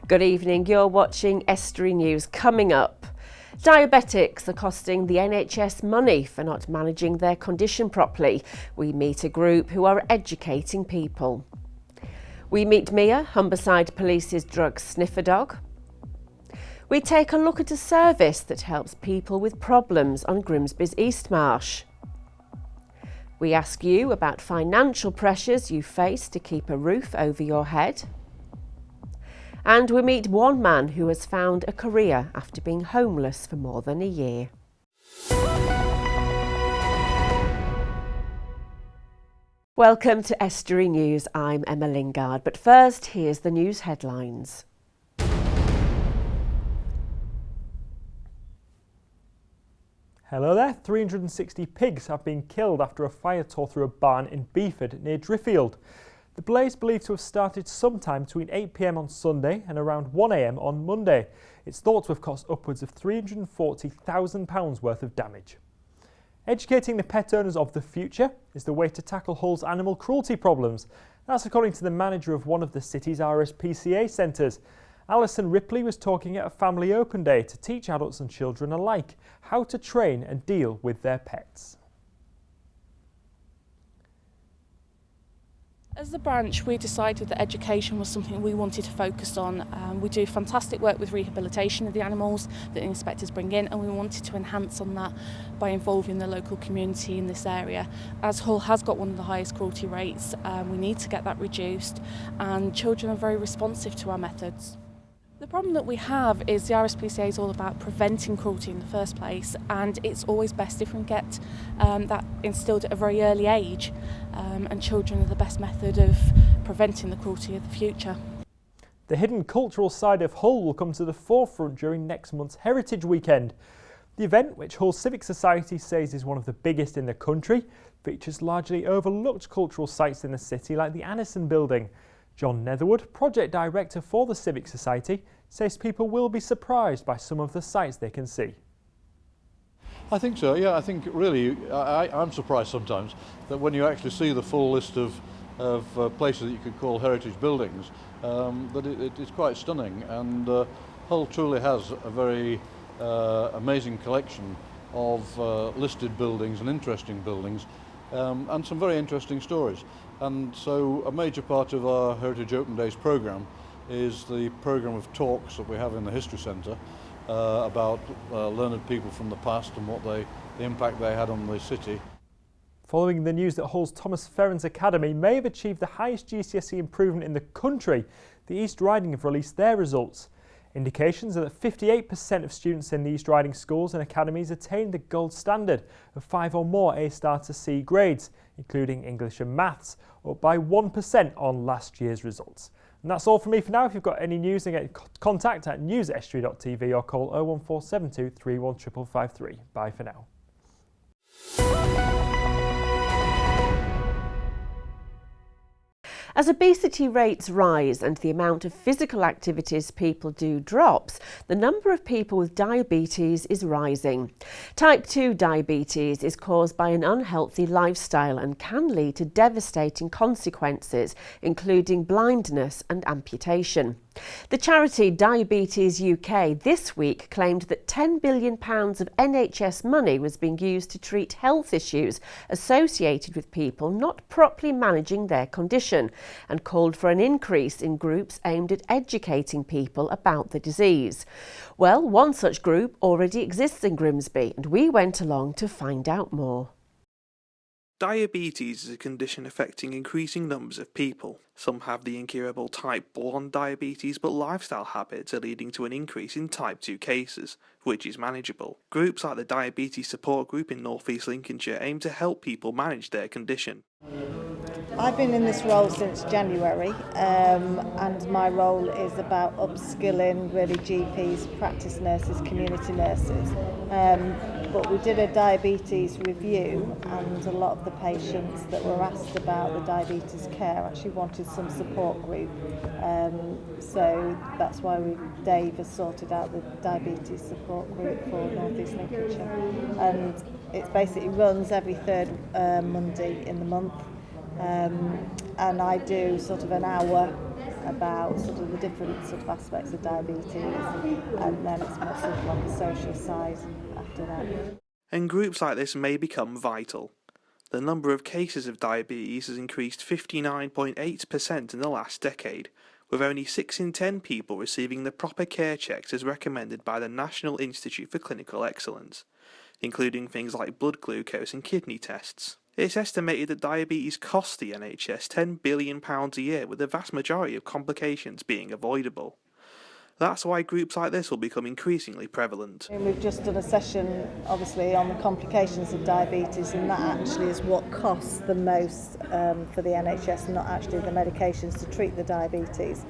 Good evening, you're watching Estuary News. Coming up, diabetics are costing the NHS money for not managing their condition properly. We meet a group who are educating people. We meet Mia, Humberside Police's drug sniffer dog. We take a look at a service that helps people with problems on Grimsby's East Marsh. We ask you about financial pressures you face to keep a roof over your head. And we meet one man who has found a career after being homeless for more than a year. Welcome to Estuary News. I'm Emma Lingard, but first here's the news headlines. Hello there. 360 pigs have been killed after a fire tore through a barn in Beeford near Driffield. The blaze believed to have started sometime between 8 p.m. on Sunday and around 1 a.m. on Monday. It's thought to have cost upwards of £340,000 worth of damage. Educating the pet owners of the future is the way to tackle Hull's animal cruelty problems. That's according to the manager of one of the city's RSPCA centres. Alison Ripley was talking at a family open day to teach adults and children alike how to train and deal with their pets. As the branch, we decided that education was something we wanted to focus on. We do fantastic work with rehabilitation of the animals that the inspectors bring in, and we wanted to enhance on that by involving the local community in this area. As Hull has got one of the highest cruelty rates, we need to get that reduced, and children are very responsive to our methods. The problem that we have is the RSPCA is all about preventing cruelty in the first place, and it's always best if we can get that instilled at a very early age, and children are the best method of preventing the cruelty of the future. The hidden cultural side of Hull will come to the forefront during next month's Heritage Weekend. The event, which Hull Civic Society says is one of the biggest in the country, features largely overlooked cultural sites in the city like the Anison Building. John Netherwood, project director for the Civic Society, says people will be surprised by some of the sights they can see. I think so, yeah. I think really, I'm surprised sometimes that when you actually see the full list of places that you could call heritage buildings, that it's quite stunning, and Hull truly has a very amazing collection of listed buildings and interesting buildings, and some very interesting stories. And so a major part of our Heritage Open Days programme is the programme of talks that we have in the History Centre about learned people from the past and what the impact they had on the city. Following the news that Hull's Thomas Ferrens Academy may have achieved the highest GCSE improvement in the country, the East Riding have released their results. Indications are that 58% of students in the East Riding schools and academies attained the gold standard of 5 or more A-star to C grades, including English and Maths, up by 1% on last year's results. And that's all from me for now. If you've got any news, then get in contact at news@estuary.tv or call 01472 31553. Bye for now. As obesity rates rise and the amount of physical activities people do drops, the number of people with diabetes is rising. Type 2 diabetes is caused by an unhealthy lifestyle and can lead to devastating consequences, including blindness and amputation. The charity Diabetes UK this week claimed that £10 billion of NHS money was being used to treat health issues associated with people not properly managing their condition, and called for an increase in groups aimed at educating people about the disease. Well, one such group already exists in Grimsby, and we went along to find out more. Diabetes is a condition affecting increasing numbers of people. Some have the incurable type 1 diabetes, but lifestyle habits are leading to an increase in type 2 cases, which is manageable. Groups like the Diabetes Support Group in North East Lincolnshire aim to help people manage their condition. I've been in this role since January, and my role is about upskilling really GPs, practice nurses, community nurses. But we did a diabetes review, and a lot of the patients that were asked about the diabetes care actually wanted some support group. So that's why Dave has sorted out the diabetes support group for North East Lincolnshire. And it basically runs every third Monday in the month. And I do sort of an hour about sort of the different sort of aspects of diabetes, and then it's more sort of like a social side after that. And groups like this may become vital. The number of cases of diabetes has increased 59.8% in the last decade, with only 6 in 10 people receiving the proper care checks as recommended by the National Institute for Clinical Excellence, including things like blood glucose and kidney tests. It's estimated that diabetes costs the NHS £10 billion a year, with the vast majority of complications being avoidable. That's why groups like this will become increasingly prevalent. And we've just done a session, obviously, on the complications of diabetes, and that actually is what costs the most for the NHS, not actually the medications to treat the diabetes.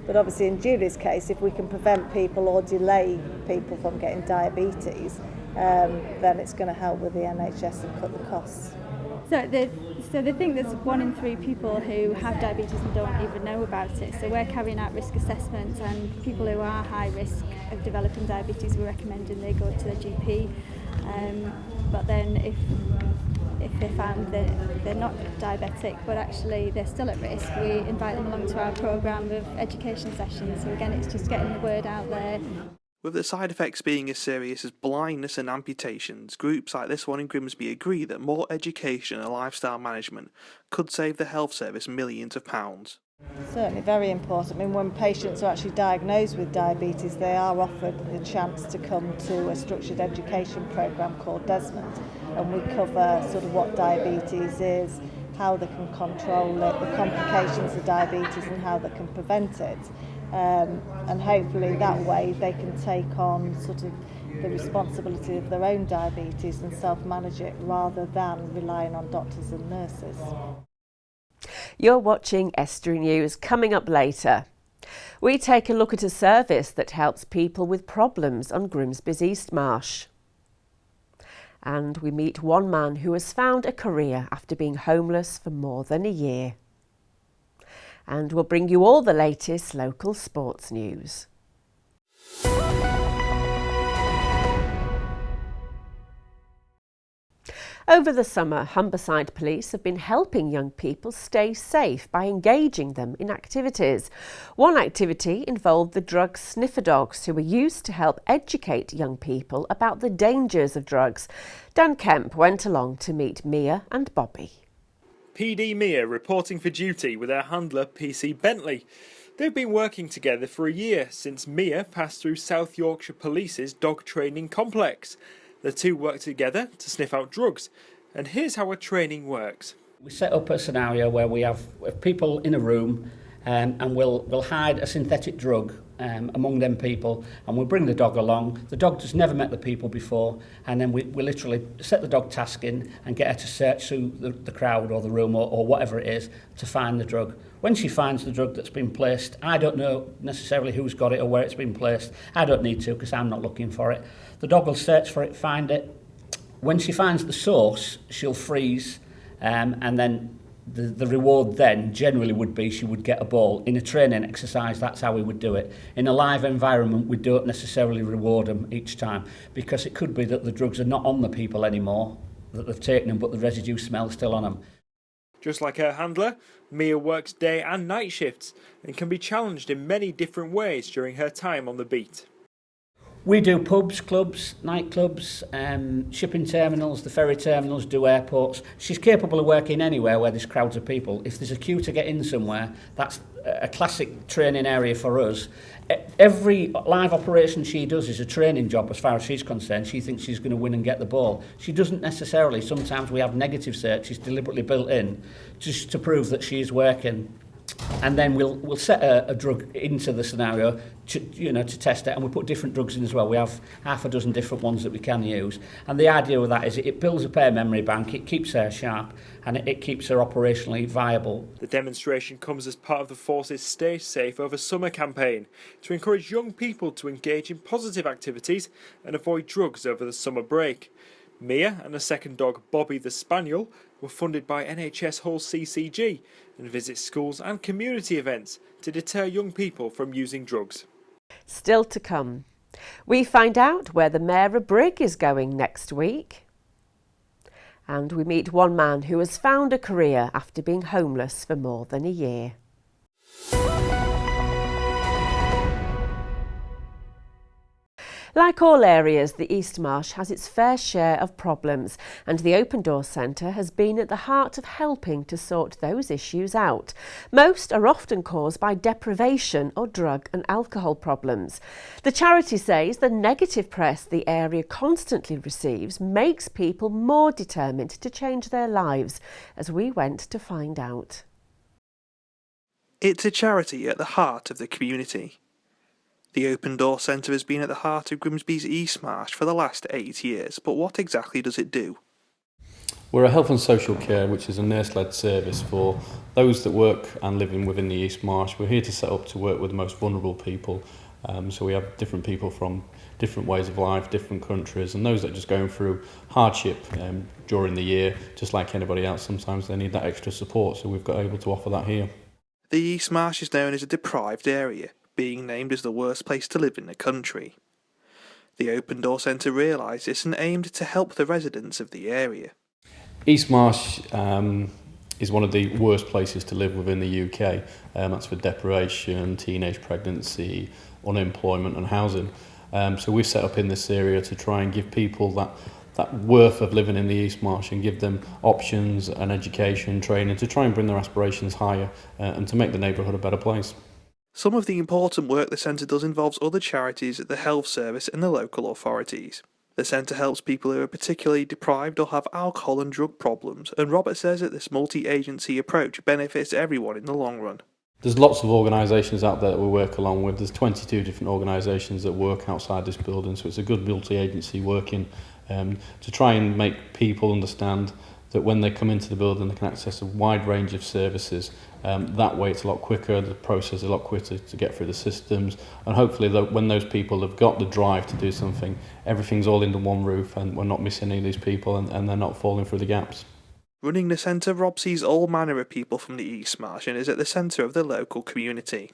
But obviously in Julie's case, if we can prevent people or delay people from getting diabetes, then it's going to help with the NHS and cut the costs. So they think there's 1 in 3 people who have diabetes and don't even know about it. So we're carrying out risk assessments, and people who are high risk of developing diabetes, we're recommending they go to their GP. But then if they found that they're not diabetic but actually they're still at risk, we invite them along to our programme of education sessions. So again, it's just getting the word out there. With the side effects being as serious as blindness and amputations, groups like this one in Grimsby agree that more education and lifestyle management could save the health service millions of pounds. Certainly very important. I mean, when patients are actually diagnosed with diabetes, they are offered the chance to come to a structured education programme called Desmond, and we cover sort of what diabetes is, how they can control it, the complications of diabetes and how they can prevent it. And hopefully that way they can take on sort of the responsibility of their own diabetes and self-manage it rather than relying on doctors and nurses. You're watching Estuary News. Coming up later, we take a look at a service that helps people with problems on Grimsby's East Marsh. And we meet one man who has found a career after being homeless for more than a year. And we'll bring you all the latest local sports news. Over the summer, Humberside Police have been helping young people stay safe by engaging them in activities. One activity involved the drug sniffer dogs, who were used to help educate young people about the dangers of drugs. Dan Kemp went along to meet Mia and Bobby. PD Mia reporting for duty with her handler PC Bentley. They've been working together for a year since Mia passed through South Yorkshire Police's dog training complex. The two work together to sniff out drugs, and here's how our training works. We set up a scenario where we have people in a room and we'll hide a synthetic drug among them people, and we'll bring the dog along. The dog has never met the people before, and then we literally set the dog tasking and get her to search through the crowd or the room or whatever it is to find the drug. When she finds the drug that's been placed, I don't know necessarily who's got it or where it's been placed. I don't need to because I'm not looking for it. The dog will search for it, find it. When she finds the source, she'll freeze, and then the reward then generally would be she would get a ball. In a training exercise, that's how we would do it. In a live environment, we don't necessarily reward them each time, because it could be that the drugs are not on the people anymore, that they've taken them, but the residue smell's still on them. Just like her handler, Mia works day and night shifts and can be challenged in many different ways during her time on the beat. We do pubs, clubs, nightclubs, shipping terminals, the ferry terminals, do airports. She's capable of working anywhere where there's crowds of people. If there's a queue to get in somewhere, that's a classic training area for us. Every live operation she does is a training job as far as she's concerned. She thinks she's going to win and get the ball. She doesn't necessarily. Sometimes we have negative searches deliberately built in just to prove that she is working. And then we'll set a drug into the scenario to test it, and we put different drugs in as well. We have half a dozen different ones that we can use, and the idea with that is it builds up her memory bank, it keeps her sharp, and it keeps her operationally viable. The demonstration comes as part of the Force's Stay Safe Over Summer campaign to encourage young people to engage in positive activities and avoid drugs over the summer break. Mia and a second dog, Bobby the Spaniel, were funded by NHS Hull CCG and visit schools and community events to deter young people from using drugs. Still to come, we find out where the Mayor of Brigg is going next week. And we meet one man who has found a career after being homeless for more than a year. Like all areas, the East Marsh has its fair share of problems, and the Open Door Centre has been at the heart of helping to sort those issues out. Most are often caused by deprivation or drug and alcohol problems. The charity says the negative press the area constantly receives makes people more determined to change their lives, as we went to find out. It's a charity at the heart of the community. The Open Door Centre has been at the heart of Grimsby's East Marsh for the last 8 years, but what exactly does it do? We're a health and social care, which is a nurse-led service for those that work and live within the East Marsh. We're here to set up to work with the most vulnerable people. So we have different people from different ways of life, different countries, and those that are just going through hardship during the year, just like anybody else. Sometimes they need that extra support, so we've got able to offer that here. The East Marsh is known as a deprived area, being named as the worst place to live in the country. The Open Door Centre realised this and aimed to help the residents of the area. East Marsh is one of the worst places to live within the UK. That's for deprivation, teenage pregnancy, unemployment and housing. So we've set up in this area to try and give people that worth of living in the East Marsh and give them options and education, training to try and bring their aspirations higher and to make the neighbourhood a better place. Some of the important work the centre does involves other charities, the health service and the local authorities. The centre helps people who are particularly deprived or have alcohol and drug problems, and Robert says that this multi-agency approach benefits everyone in the long run. There's lots of organisations out there that we work along with. There's 22 different organisations that work outside this building, so it's a good multi-agency working to try and make people understand that when they come into the building they can access a wide range of services. That way it's a lot quicker, the process is a lot quicker to get through the systems, and hopefully when those people have got the drive to do something, everything's all under one roof and we're not missing any of these people and they're not falling through the gaps. Running the centre, Rob sees all manner of people from the East Marsh and is at the centre of the local community.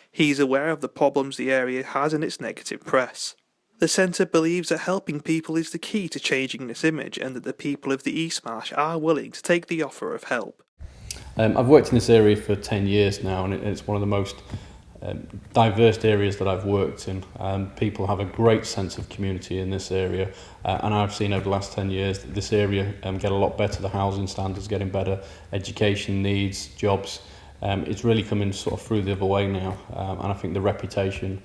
He's aware of the problems the area has and its negative press. The centre believes that helping people is the key to changing this image and that the people of the East Marsh are willing to take the offer of help. I've worked in this area for 10 years now and it's one of the most diverse areas that I've worked in. People have a great sense of community in this area and I've seen over the last 10 years that this area get a lot better, the housing standards getting better, education needs, jobs. It's really coming sort of through the other way now and I think the reputation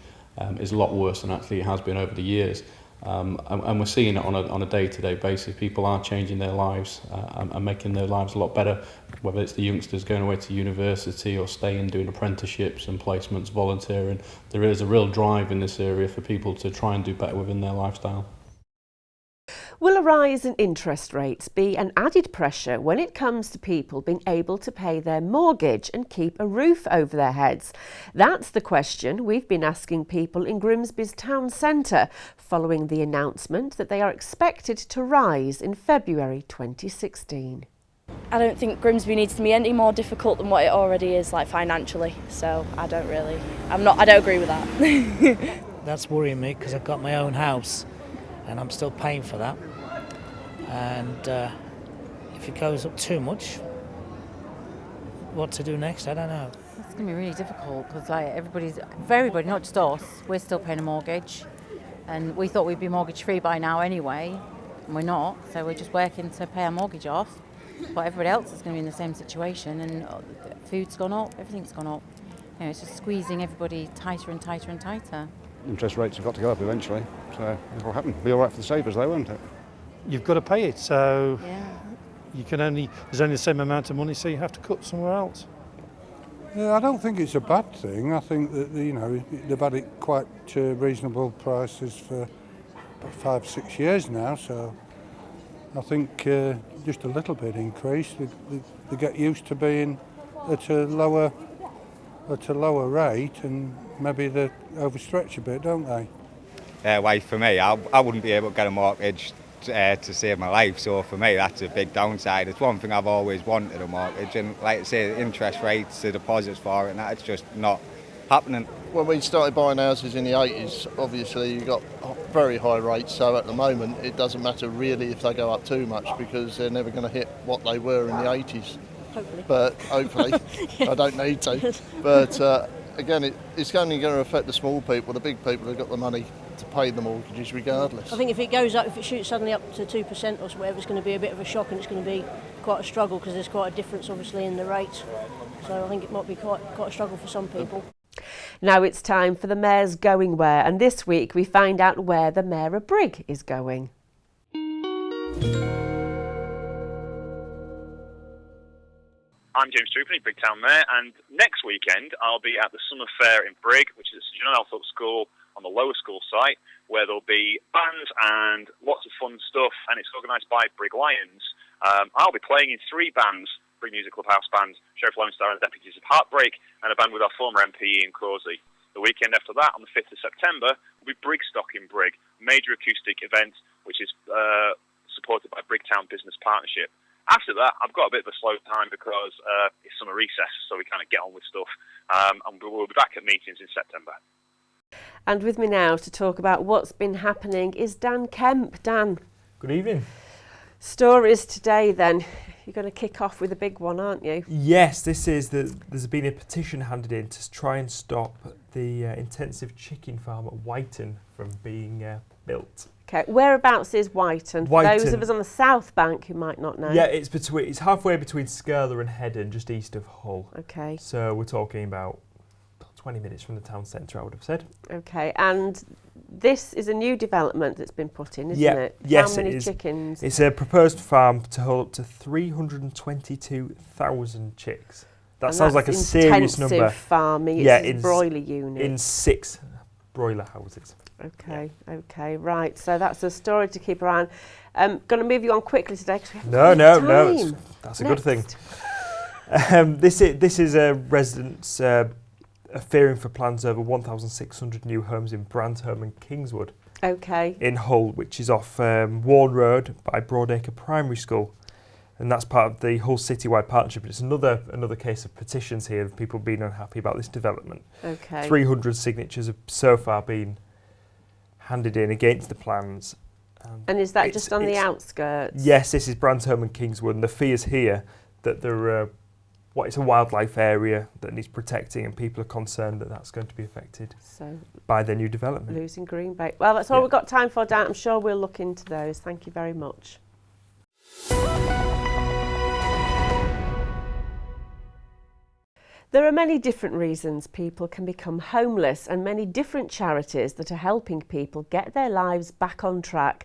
is a lot worse than actually it has been over the years. And we're seeing it on a day-to-day basis. People are changing their lives and making their lives a lot better, whether it's the youngsters going away to university or staying doing apprenticeships and placements, volunteering. There is a real drive in this area for people to try and do better within their lifestyle. Will a rise in interest rates be an added pressure when it comes to people being able to pay their mortgage and keep a roof over their heads? That's the question we've been asking people in Grimsby's town centre following the announcement that they are expected to rise in February 2016. I don't think Grimsby needs to be any more difficult than what it already is, like financially. So I don't agree with that. That's worrying me because I've got my own house and I'm still paying for that. And if it goes up too much, what to do next, I don't know. It's going to be really difficult because everybody, not just us, we're still paying a mortgage. And we thought we'd be mortgage free by now anyway, and we're not, so we're just working to pay our mortgage off. But everybody else is going to be in the same situation, and food's gone up, everything's gone up. You know, it's just squeezing everybody tighter and tighter and tighter. Interest rates have got to go up eventually, so it'll happen. It'll be all right for the savers though, won't it? You've got to pay it, so yeah. There's only the same amount of money, so you have to cut somewhere else. Yeah, I don't think it's a bad thing. I think that, they've had it quite reasonable prices for 5-6 years now, so I think just a little bit increase. They get used to being at a lower rate, and maybe they overstretch a bit, don't they? Well, for me, I wouldn't be able to get a mortgage to save my life, so for me that's a big downside. It's one thing I've always wanted, a mortgage, and like I say, the interest rates, the deposits for it, and that's just not happening. When we started buying houses in the 80s, obviously you got very high rates, so at the moment it doesn't matter really if they go up too much because they're never going to hit what they were in the 80s. Hopefully. But hopefully, I don't need to. But again, it's only going to affect the small people. The big people have got the money to pay the mortgages regardless. I think if it goes up, if it shoots suddenly up to 2% or whatever, it's going to be a bit of a shock, and it's going to be quite a struggle because there's quite a difference obviously in the rates. So I think it might be quite a struggle for some people. Now it's time for the Mayor's Going Where, and this week we find out where the Mayor of Brigg is going. I'm James Trupany, Brigtown Mayor, and next weekend I'll be at the Summer Fair in Brigg, which is at St John Althorp School on the lower school site, where there'll be bands and lots of fun stuff, and it's organised by Brigg Lions. I'll be playing in 3 bands: Brigg Music Club House Band, Sheriff Lone Star and Deputies of Heartbreak, and a band with our former MP Ian Crawsey. The weekend after that, on the 5th of September, will be Brigstock in Brigg, a major acoustic event which is supported by Brigtown Business Partnership. After that, I've got a bit of a slow time because it's summer recess, so we kind of get on with stuff, and we'll be back at meetings in September. And with me now to talk about what's been happening is Dan Kemp. Dan. Good evening. Stories today then. You're going to kick off with a big one, aren't you? Yes, there's been a petition handed in to try and stop the intensive chicken farm at Whiten from being built. Okay, whereabouts is Whiten? For Whiten. those of us on the south bank who might not know. Yeah, it's halfway between Skirler and Heddon, just east of Hull. Okay. So we're talking about 20 minutes from the town centre, I would have said. Okay, and this is a new development that's been put in, isn't it? Yes, How many it is. chickens? It's a proposed farm to hold up to 322,000 chicks. That sounds like a serious number. Intensive farming, it's broiler unit. In 6 broiler houses. Okay, okay, right. So that's a story to keep around. Going to move you on quickly today because we haven't got time. That's a good thing. This is a residents fearing for plans over 1,600 new homes in Brandholm and Kingswood. Okay. In Hull, which is off Warne Road by Broadacre Primary School, and that's part of the Hull Citywide Partnership. It's another case of petitions here of people being unhappy about this development. Okay. 300 signatures have so far been handed in against the plans. And is that just on the outskirts? Yes, this is Brandholm and Kingswood, and the fears here that it's a wildlife area that needs protecting, and people are concerned that that's going to be affected by their new development. Losing green bait. Well, that's all we've got time for, Dan. I'm sure we'll look into those. Thank you very much. There are many different reasons people can become homeless, and many different charities that are helping people get their lives back on track.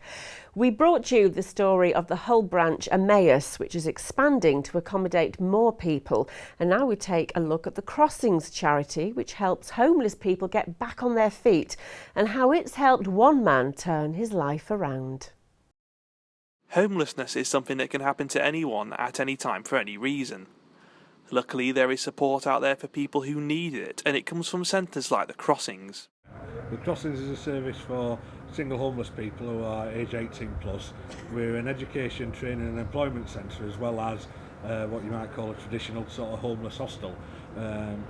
We brought you the story of the Hull branch Emmaus, which is expanding to accommodate more people. And now we take a look at the Crossings charity, which helps homeless people get back on their feet, and how it's helped one man turn his life around. Homelessness is something that can happen to anyone at any time for any reason. Luckily, there is support out there for people who need it, and it comes from centres like the Crossings. The Crossings is a service for single homeless people who are age 18 plus. We're an education, training and employment centre, as well as what you might call a traditional sort of homeless hostel.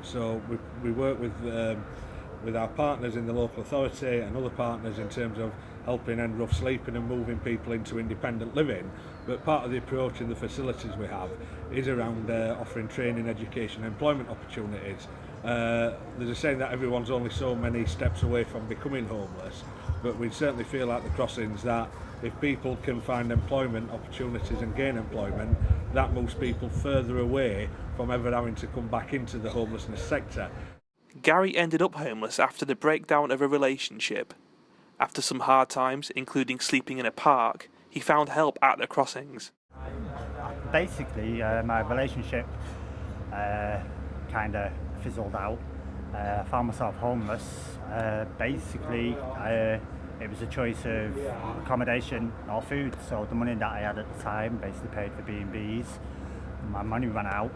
So we work with our partners in the local authority and other partners in terms of helping end rough sleeping and moving people into independent living. But part of the approach in the facilities we have is around offering training, education, employment opportunities. There's a saying that everyone's only so many steps away from becoming homeless, but we certainly feel like the Crossings that if people can find employment opportunities and gain employment, that moves people further away from ever having to come back into the homelessness sector. Gary ended up homeless after the breakdown of a relationship. After some hard times, including sleeping in a park, he found help at the Crossings. Basically, my relationship kind of fizzled out. I found myself homeless. Basically, it was a choice of accommodation or food. So the money that I had at the time basically paid for B&Bs. My money ran out,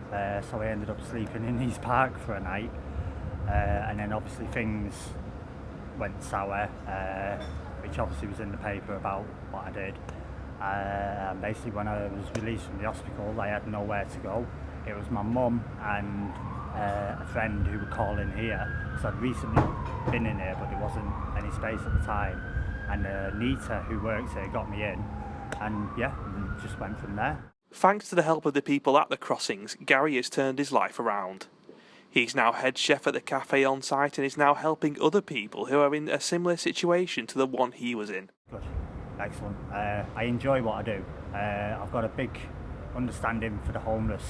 so I ended up sleeping in East Park for a night. And then obviously things went sour, which obviously was in the paper about what I did. And basically when I was released from the hospital, I had nowhere to go. It was my mum and a friend who were calling here. So I'd recently been in here, but there wasn't any space at the time. And Nita, who works here, got me in. And yeah, and just went from there. Thanks to the help of the people at the Crossings, Gary has turned his life around. He's now head chef at the cafe on site and is now helping other people who are in a similar situation to the one he was in. Good, excellent. I enjoy what I do. I've got a big understanding for the homeless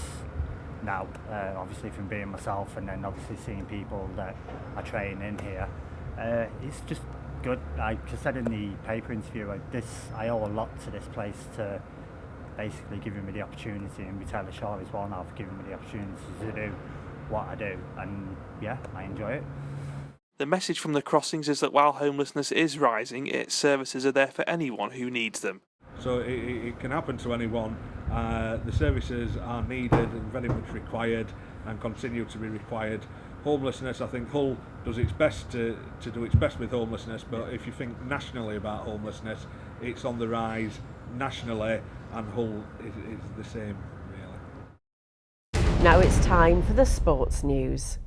now, obviously from being myself and then obviously seeing people that I train in here. It's just good. Like I said in the paper interview, I owe a lot to this place to basically giving me the opportunity, and Taylor Shaw is one of giving me the opportunity to do what I do, and yeah, I enjoy it. The message from the crossings is that while homelessness is rising, its services are there for anyone who needs them. So it can happen to anyone. The services are needed and very much required and continue to be required. Homelessness, I think Hull does its best to do its best with homelessness, but if you think nationally about homelessness, it's on the rise nationally, and Hull is the same. Now it's time for the sports news.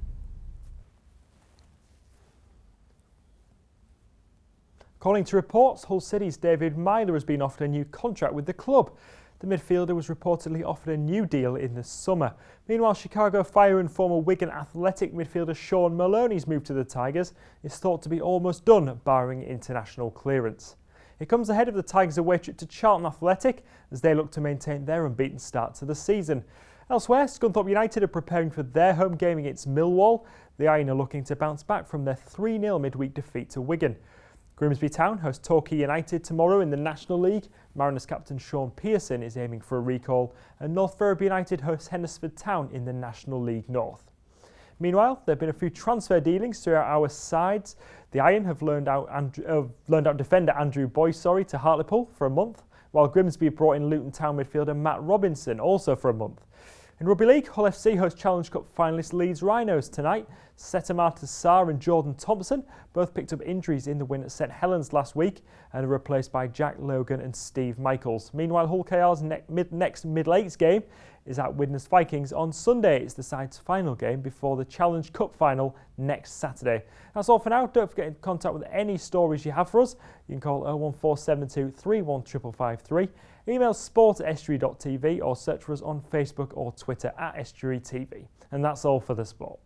According to reports, Hull City's David Myler has been offered a new contract with the club. The midfielder was reportedly offered a new deal in the summer. Meanwhile, Chicago Fire and former Wigan Athletic midfielder Sean Maloney's move to the Tigers is thought to be almost done, barring international clearance. It comes ahead of the Tigers' away trip to Charlton Athletic as they look to maintain their unbeaten start to the season. Elsewhere, Scunthorpe United are preparing for their home game against Millwall. The Iron are looking to bounce back from their 3-0 midweek defeat to Wigan. Grimsby Town host Torquay United tomorrow in the National League. Mariners captain Sean Pearson is aiming for a recall, and North Ferriby United host Hendersford Town in the National League North. Meanwhile, there have been a few transfer dealings throughout our sides. The Iron have loaned out defender Andrew Boyce to Hartlepool for a month, while Grimsby brought in Luton Town midfielder Matt Robinson also for a month. In Rugby League, Hull FC host Challenge Cup finalist Leeds Rhinos tonight. Setamata Sarr and Jordan Thompson both picked up injuries in the win at St Helens last week and are replaced by Jack Logan and Steve Michaels. Meanwhile, Hull KR's next Middle-Eights game is at Widnes Vikings on Sunday. It's the side's final game before the Challenge Cup final next Saturday. That's all for now. Don't forget to get in contact with any stories you have for us. You can call 01472 315553. Email sport@estuary.tv or search for us on Facebook or Twitter @EstuaryTV. And that's all for the sport.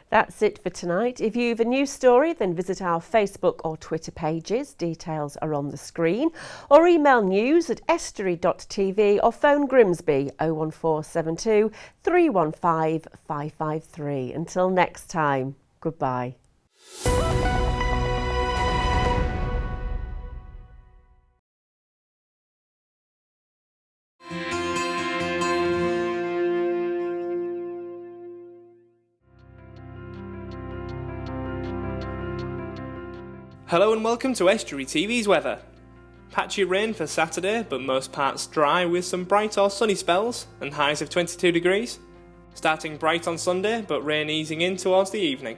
That's it for tonight. If you have a news story, then visit our Facebook or Twitter pages. Details are on the screen. Or email news@estuary.tv or phone Grimsby 01472 315 553. Until next time, goodbye. Hello and welcome to Estuary TV's weather. Patchy rain for Saturday, but most parts dry with some bright or sunny spells and highs of 22 degrees. Starting bright on Sunday, but rain easing in towards the evening.